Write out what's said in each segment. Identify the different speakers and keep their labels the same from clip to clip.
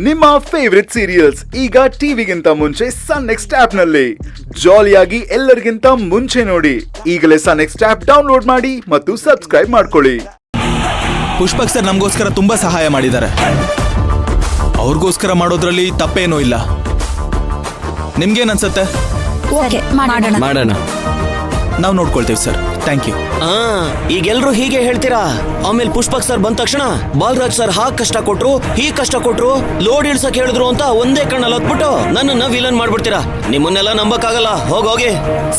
Speaker 1: ನಿಮ್ಮ favourite serials ಈಗ ಟಿವಿಗಿಂತ ಮುಂಚೆ ಸನ್ ನೆಕ್ಸ್ಟ್ ಆಪ್ ನಲ್ಲಿ ಜಾಲಿಯಾಗಿ ಎಲ್ಲರಿಗಿಂತ ಮುಂಚೆ ನೋಡಿ. ಈಗಲೇ ಸನ್ ನೆಕ್ಸ್ಟ್ ಆಪ್ ಡೌನ್ಲೋಡ್ ಮಾಡಿ ಮತ್ತು ಸಬ್ಸ್ಕ್ರೈಬ್ ಮಾಡ್ಕೊಳ್ಳಿ.
Speaker 2: ಪುಷ್ಪಕ್ ಸರ್ ನಮಗೋಸ್ಕರ ತುಂಬಾ ಸಹಾಯ ಮಾಡಿದ್ದಾರೆ. ಅವ್ರಿಗೋಸ್ಕರ ಮಾಡೋದ್ರಲ್ಲಿ ತಪ್ಪೇನೂ ಇಲ್ಲ. ನಿಮ್ಗೇನ್ ಅನ್ಸುತ್ತೆ?
Speaker 3: ಮಾಡೋಣ.
Speaker 2: ನಾವು ನೋಡ್ಕೊಳ್ತೇವೆ ಸರ್. Thank you.
Speaker 3: ಈಗೆಲ್ರು ಹೀಗೆ ಹೇಳ್ತೀರಾ? ಆಮೇಲೆ ಪುಷ್ಪಕ್ ಸರ್ ಬಂದ ತಕ್ಷಣ ಬಾಲರಾಜ್ ಸರ್ ಹಾಗೆ ಕಷ್ಟ ಕೊಟ್ರು, ಹೀಗ್ ಕಷ್ಟ ಕೊಟ್ರು, ಲೋಡ್ ಇಳ್ಸಕ್ ಹೇಳಿದ್ರು ಅಂತ ಒಂದೇ ಕಣ್ಣಲ್ಲಿ ಹತ್ಬಿಟ್ಟು ನನ್ನನ್ನ ವಿಲನ್ ಮಾಡ್ಬಿಡ್ತೀರಾ. ನಿಮ್ಮನ್ನೆಲ್ಲ ನಂಬಕ್ಕಾಗಲ್ಲ. ಹೋಗಿ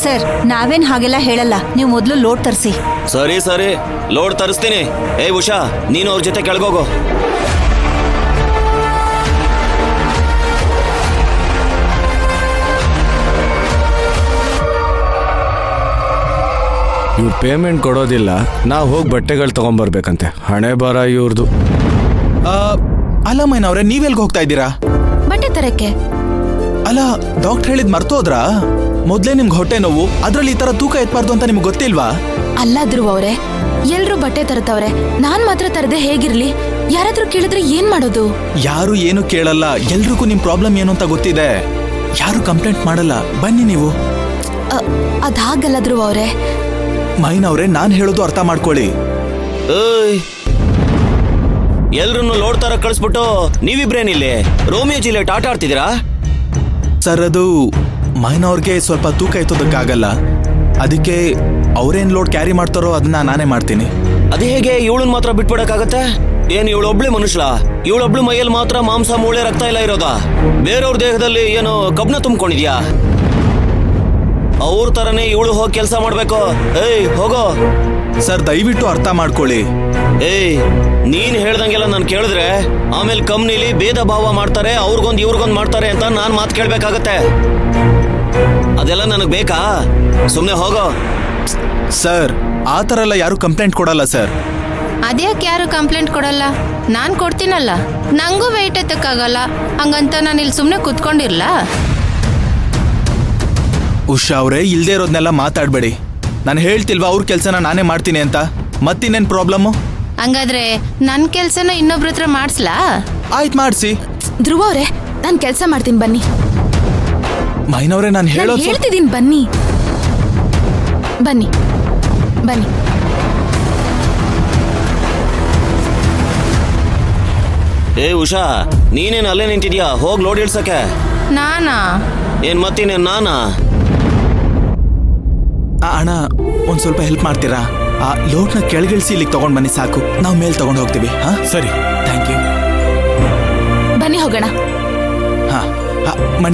Speaker 4: ಸರ್, ನಾವೇನ್ ಹಾಗೆಲ್ಲ ಹೇಳಲ್ಲ. ನೀವು ಮೊದಲು ಲೋಡ್ ತರಿಸಿ.
Speaker 3: ಸರಿ ಲೋಡ್ ತರಿಸ್ತೀನಿ. ಏ ಉಷಾ, ನೀನು ಅವ್ರ ಜೊತೆ ಕೆಳಗೋಗು.
Speaker 5: ಇವ್ರು ಪೇಮೆಂಟ್ ಕೊಡೋದಿಲ್ಲ, ನಾವು ಹೋಗಿ ಬಟ್ಟೆಗಳು ತಗೊಂಡ್ಬರ್ಬೇಕಂತೆ. ಹಣೆ ಬರ ಇವ್ರದು.
Speaker 2: ಅಲ್ಲ ಮೈನವ್ರೆ, ನೀವೆಲ್ಗೆ ಹೋಗ್ತಾ ಇದ್ದೀರಾ?
Speaker 4: ಬಟ್ಟೆ ತರಕ್ಕೆ.
Speaker 2: ಅಲ್ಲ, ಡಾಕ್ಟರ್ ಹೇಳಿದ್ ಮರ್ತೋದ್ರಾ? ಮೊದ್ಲೇ ನಿಮ್ಗೆ ಹೊಟ್ಟೆ ನೋವು, ಅದ್ರಲ್ಲಿ ಈ ತರ ತೂಕ ಎತ್ಬಾರ್ದು ಅಂತ ನಿಮ್ಗೆ ಗೊತ್ತಿಲ್ವಾ?
Speaker 6: ಅಲ್ಲಾದ್ರು ಅವ್ರೆ, ಎಲ್ರು ಬಟ್ಟೆ ತರತವ್ರೆ, ನಾನ್ ಮಾತ್ರ ತರದೆ ಹೇಗಿರ್ಲಿ? ಯಾರಾದ್ರೂ ಕೇಳಿದ್ರೆ ಏನ್ ಮಾಡೋದು?
Speaker 2: ಯಾರು ಏನು ಕೇಳಲ್ಲ. ಎಲ್ರಿಗೂ ನಿಮ್ ಪ್ರಾಬ್ಲಮ್ ಏನು ಅಂತ ಗೊತ್ತಿದೆ. ಯಾರು ಕಂಪ್ಲೇಂಟ್ ಮಾಡಲ್ಲ. ಬನ್ನಿ ನೀವು.
Speaker 6: ಅದಾಗಲ್ಲದ್ರು ಅವ್ರೆ.
Speaker 2: ಮೈನವ್ರೆ, ನಾನ್ ಹೇಳೋದು ಅರ್ಥ ಮಾಡ್ಕೊಳ್ಳಿ.
Speaker 3: ಎಲ್ರನ್ನು ಲೋಡ್ ತರ ಕಳಿಸ್ಬಿಟ್ಟು ನೀವಿಬ್ರೇನಿಲ್ಲಿ ರೋಮಿಯೋ ಜಿಲೆಟ್ ಆಟ ಆಡ್ತಿದ್ದೀರಾ?
Speaker 2: ಸರ್, ಅದು ಮೈನವ್ರಿಗೆ ಸ್ವಲ್ಪ ತೂಕ ಎತ್ತೋದಕ್ಕಾಗಲ್ಲ. ಅದಕ್ಕೆ ಅವ್ರೇನ್ ಲೋಡ್ ಕ್ಯಾರಿ ಮಾಡ್ತಾರೋ ಅದನ್ನ ನಾನೇ ಮಾಡ್ತೀನಿ.
Speaker 3: ಅದೇ ಹೇಗೆ ಇವಳನ್ ಮಾತ್ರ ಬಿಟ್ಬಿಡಕ್ಕಾಗತ್ತೆ? ಏನ್ ಇವಳೊಬ್ಳೆ ಮನುಷ್ಯ? ಇವಳೊಬ್ಳು ಮೈಯಲ್ಲಿ ಮಾತ್ರ ಮಾಂಸ, ಮೂಳೆ, ರಕ್ತ ಎಲ್ಲ ಇರೋದಾ? ಬೇರೆಯವ್ರ ದೇಹದಲ್ಲಿ ಏನು ಕಬ್ನ ತುಂಬ್ಕೊಂಡಿದ್ಯಾ? ಅವ್ರ ತರನೇ ಇವಳು ಹೋಗಿ ಕೆಲಸ ಮಾಡ್ಬೇಕು. ಹೋಗೋ.
Speaker 2: ಸರ್, ದಯವಿಟ್ಟು ಅರ್ಥ ಮಾಡ್ಕೊಳ್ಳಿ.
Speaker 3: ನೀನ್ ಹೇಳ್ದಂಗೆಲ್ಲ ನಾನು ಕೇಳಿದ್ರೆ ಆಮೇಲೆ ಕಂಪ್ನಿಲಿ ಭೇದ ಭಾವ ಮಾಡ್ತಾರೆ, ಅವ್ರಿಗೊಂದು ಇವ್ರಿಗೊಂದು ಮಾಡ್ತಾರೆ ಅಂತ ನಾನ್ ಮಾತು ಕೇಳ್ಬೇಕಾಗತ್ತೆ. ಅದೆಲ್ಲ ನನಗ್ ಬೇಕಾ? ಸುಮ್ನೆ ಹೋಗೋ.
Speaker 2: ಸರ್, ಆ ತರ ಎಲ್ಲ ಯಾರು ಕಂಪ್ಲೇಂಟ್ ಕೊಡಲ್ಲ ಸರ್.
Speaker 6: ಅದ್ಯಾಕೆ ಯಾರು ಕಂಪ್ಲೇಂಟ್ ಕೊಡಲ್ಲ? ನಾನ್ ಕೊಡ್ತೀನಲ್ಲ. ನಂಗೂ ವೆಯ್ಟ್ ಎತ್ತಕ್ಕಾಗಲ್ಲ, ಹಂಗಂತ ನಾನು ಇಲ್ಲಿ ಸುಮ್ನೆ ಕುತ್ಕೊಂಡಿರ್ಲಾ?
Speaker 2: ಉಷಾ ಅವ್ರೆ, ಇಲ್ದೇ ಇರೋದ್ನೆಲ್ಲ ಮಾತಾಡ್ಬೇಡಿ. ನಾನು ಹೇಳ್ತಿಲ್ವಾ ಅವ್ರ ಕೆಲ್ಸನ ನಾನೇ ಮಾಡ್ತೀನಿ ಅಂತ? ಮತ್ತಿನ್ನೇನ್ ಪ್ರಾಬ್ಲಮ್ಮು?
Speaker 6: ಹಂಗಾದ್ರೆ ನನ್ ಕೆಲ್ಸನ ಇನ್ನೊಬ್ರ ಹತ್ರ ಮಾಡಿಸ್ಲಾ?
Speaker 2: ಆಯ್ತು, ಮಾಡಿಸಿ.
Speaker 6: ಧ್ರುವ ಅವ್ರೆ, ನಾನ್ ಕೆಲ್ಸ ಮಾಡ್ತೀನಿ, ಬನ್ನಿ.
Speaker 2: ಮೈನವ್ರೆ, ನಾನು
Speaker 6: ಹೇಳ್ತಿದ್ದೀನಿ, ಬನ್ನಿ ಬನ್ನಿ ಬನ್ನಿ.
Speaker 3: ಉಷಾ, ನೀನೇನು ಅಲ್ಲೇ ನಿಂತಿದ್ಯಾ? ಹೋಗ್ ಲೋಡ್ ಇಳ್ಸಕ್ಕೆ.
Speaker 6: ನಾನಾ?
Speaker 3: ಏನ್ ಮತ್ತಿನೇನ್ ನಾನಾ?
Speaker 2: ಅಣ್ಣ, ಒಂದ್ ಸ್ವಲ್ಪ ಹೆಲ್ಪ್ ಮಾಡ್ತೀರಾ? ಆ ಲೋಡ್ನ ಕೆಳಗಿಳಿಸಿ ಇಲ್ಲಿಗೆ ತಗೊಂಡ್ ಬನ್ನಿ, ಸಾಕು. ನಾವು ಮೇಲ್ ತಗೊಂಡು ಹೋಗ್ತೀವಿ. ಹಾ, ಸರಿ. Thank you.
Speaker 6: ಬನ್ನಿ ಹೋಗೋಣ.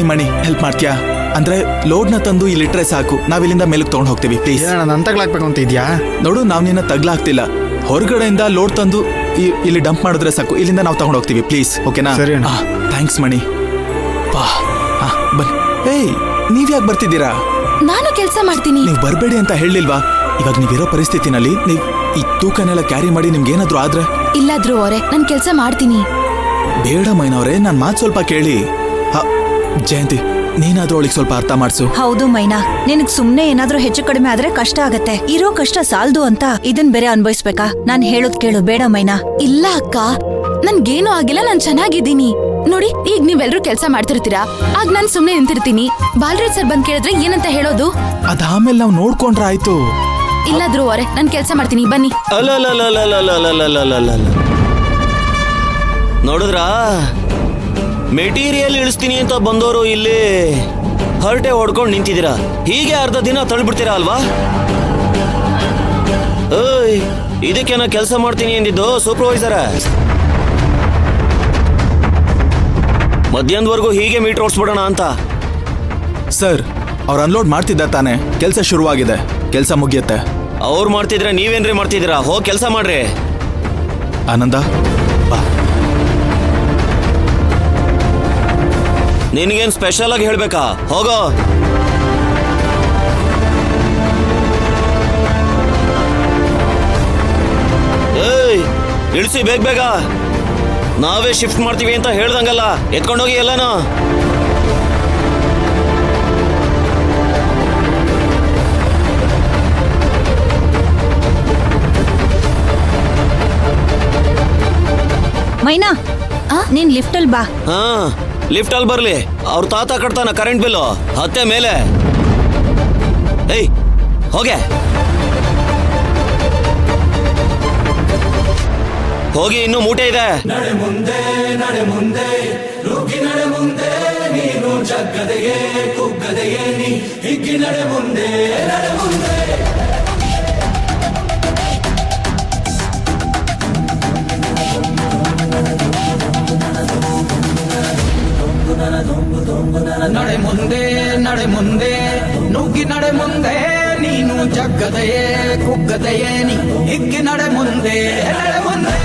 Speaker 2: ಮಣಿ ಹೆಲ್ಪ್ ಮಾಡ್ತೀಯಾ? ಅಂದ್ರೆ ಲೋಡ್ನ ತಂದು ಇಲ್ಲಿಟ್ರೆ ಸಾಕು, ನಾವಿಲ್ಲಿಂದ ಮೇಲಕ್ಕೆ ತಗೊಂಡು ಹೋಗ್ತೀವಿ. ಪ್ಲೀಸ್.
Speaker 5: ನಾನು ತಗ್ಲಾಕ್ಬೇಕು ಅಂತ ಇದೆಯಾ?
Speaker 2: ನೋಡು, ನಾವ್ ನಿನ್ನ ತಗ್ಲಾಗ್ತಿಲ್ಲ. ಹೊರಗಡೆಯಿಂದ ಲೋಡ್ ತಂದು ಇಲ್ಲಿ ಡಂಪ್ ಮಾಡಿದ್ರೆ ಸಾಕು. ಇಲ್ಲಿಂದ ನಾವು ತಗೊಂಡು ಹೋಗ್ತೀವಿ. ಪ್ಲೀಸ್, ಓಕೆನಾ?
Speaker 5: ಸರಿ.
Speaker 2: ಥ್ಯಾಂಕ್ಸ್ ಮಣಿ. ಬನ್ನಿ. ನೀವ್ಯಾಕೆ ಬರ್ತಿದ್ದೀರಾ?
Speaker 6: ನಾನು ಕೆಲಸ ಮಾಡ್ತೀನಿ.
Speaker 2: ನೀವು ಬರ್ಬೇಡಿ ಅಂತ ಹೇಳಿಲ್ವಾ? ಇವಾಗ ನೀವಿರೋ ಪರಿಸ್ಥಿತಿನಲ್ಲಿ ನೀವು ಈ ತೂಕನೆಲ್ಲ ಕ್ಯಾರಿ ಮಾಡಿ ನಿಮ್ಗೆ ಏನಾದ್ರು ಆದ್ರೆ?
Speaker 6: ಇಲ್ಲಾದ್ರು ಅವರೇ, ನಾನು ಕೆಲಸ ಮಾಡ್ತೀನಿ.
Speaker 2: ಬೇಡ ಮೈನವ್ರೆ, ನನ್ ಮಾತು ಸ್ವಲ್ಪ ಕೇಳಿ. ಜಯಂತಿ, ನೀನಾದ್ರೂ ಅವಳಿಗೆ ಸ್ವಲ್ಪ ಅರ್ಥ ಮಾಡ್ಸು.
Speaker 4: ಹೌದು ಮೈನಾ, ನಿನಗ್ ಸುಮ್ನೆ ಏನಾದ್ರೂ ಹೆಚ್ಚು ಕಡಿಮೆ ಆದ್ರೆ ಕಷ್ಟ ಆಗತ್ತೆ. ಇರೋ ಕಷ್ಟ ಸಾಲ್ದು ಅಂತ ಇದನ್ ಬೇರೆ ಅನ್ಭವಿಸ್ಬೇಕಾ? ನಾನ್ ಹೇಳೋದ್ ಕೇಳು. ಬೇಡ ಮೈನಾ.
Speaker 6: ಇಲ್ಲ ಅಕ್ಕ, ನನ್ಗೇನು ಆಗಿಲ್ಲ, ನಾನ್ ಚೆನ್ನಾಗಿದ್ದೀನಿ. ನೋಡಿ, ಈಗ ನೀವೆಲ್ರೂ ಕೆಲಸ ಮಾಡ್ತಿರ್ತೀರಾ, ಆಗ ನಾನ್ ಸುಮ್ನೆ ನಿಂತಿರ್ತೀನಿ. ಬಾಲರಾಜ್ ಸರ್ ಬಂದ್ ಕೇಳಿದ್ರೆ ಏನಂತ ಹೇಳೋದು?
Speaker 2: ಅದಾದ್ಮೇಲೆ ನಾವು ನೋಡ್ಕೊಂಡ್ರೆ ಆಯ್ತು.
Speaker 6: ಇಲ್ಲಾದ್ರು ಅವರೇ, ನಾನ್ ಕೆಲಸ ಮಾಡ್ತೀನಿ, ಬನ್ನಿ.
Speaker 3: ನೋಡಿದ್ರಾ? ಮೆಟೀರಿಯಲ್ ಇಳಿಸ್ತೀನಿ ಅಂತ ಬಂದವರು ಇಲ್ಲಿ ಹರಟೆ ಹೊಡ್ಕೊಂಡು ನಿಂತಿದ್ದೀರಾ. ಹೀಗೆ ಅರ್ಧ ದಿನ ತಳ್ಬಿಡ್ತೀರಾ ಅಲ್ವಾ? ಇದಕ್ಕೆ ಕೆಲಸ ಮಾಡ್ತೀನಿ ಎಂದಿದ್ದು ಸೂಪರ್ವೈಸರ. ಮಧ್ಯಾಹ್ನದವರೆಗೂ ಹೀಗೆ ಮೀಟರ್ ಓಡಿಸ್ಬಿಡೋಣ ಅಂತ.
Speaker 2: ಸರ್, ಅವ್ರು ಅನ್ಲೋಡ್ ಮಾಡ್ತಿದ್ದ ತಾನೆ? ಕೆಲಸ ಶುರುವಾಗಿದೆ, ಕೆಲಸ ಮುಗಿಯುತ್ತೆ.
Speaker 3: ಅವ್ರು ಮಾಡ್ತಿದ್ರೆ ನೀವೇನ್ರಿ ಮಾಡ್ತಿದ್ದೀರಾ? ಹೋಗಿ ಕೆಲಸ ಮಾಡ್ರಿ.
Speaker 2: ಆನಂದ, ಬಾ.
Speaker 3: ನಿನ್ಗೇನ್ ಸ್ಪೆಷಲ್ ಆಗಿ ಹೇಳ್ಬೇಕಾ? ಹೋಗೋ. ಇಳಿಸಿ ಬೇಗ. ನಾವೇ ಶಿಫ್ಟ್ ಮಾಡ್ತೀವಿ ಅಂತ ಹೇಳ್ದಂಗಲ್ಲ, ಎತ್ಕೊಂಡೋಗಿ ಎಲ್ಲಾನು.
Speaker 4: ಮೈನಾ, ನೀನ್ ಲಿಫ್ಟ್ ಅಲ್ಲಿ ಬಾ.
Speaker 3: ಹಾ ಲಿಫ್ಟ್ ಅಲ್ಲಿ ಬರ್ಲಿ. ಅವ್ರ ತಾತ ಕಟ್ತಾನ ಕರೆಂಟ್ ಬಿಲ್ಲು ಹತ್ತೆ ಮೇಲೆ. ಏಯ್ ಹೋಗೆ ಹೋಗಿ, ಇನ್ನೂ ಮೂಟೆ ಇದೆ.
Speaker 7: ನಡೆ ಮುಂದೆ ನುಗ್ಗಿ ನಡೆ ಮುಂದೆ, ನೀನು ಜಗ್ಗದೆಯೇ ಕುಗ್ಗದೆಯೇ ನೀ ಹಿಗ್ಗಿ ನಡೆ ಮುಂದೆ. ನಡೆ ಮುಂದೆ ನುಗ್ಗಿ ನಡೆ ಮುಂದೆ, ನೀನು ಜಗ್ಗದೆಯೇ ಕುಗ್ಗದೆಯೇ ನೀ ಹಿಗ್ಗಿ ನಡೆ ಮುಂದೆ. ನಡೆ ಮುಂದೆ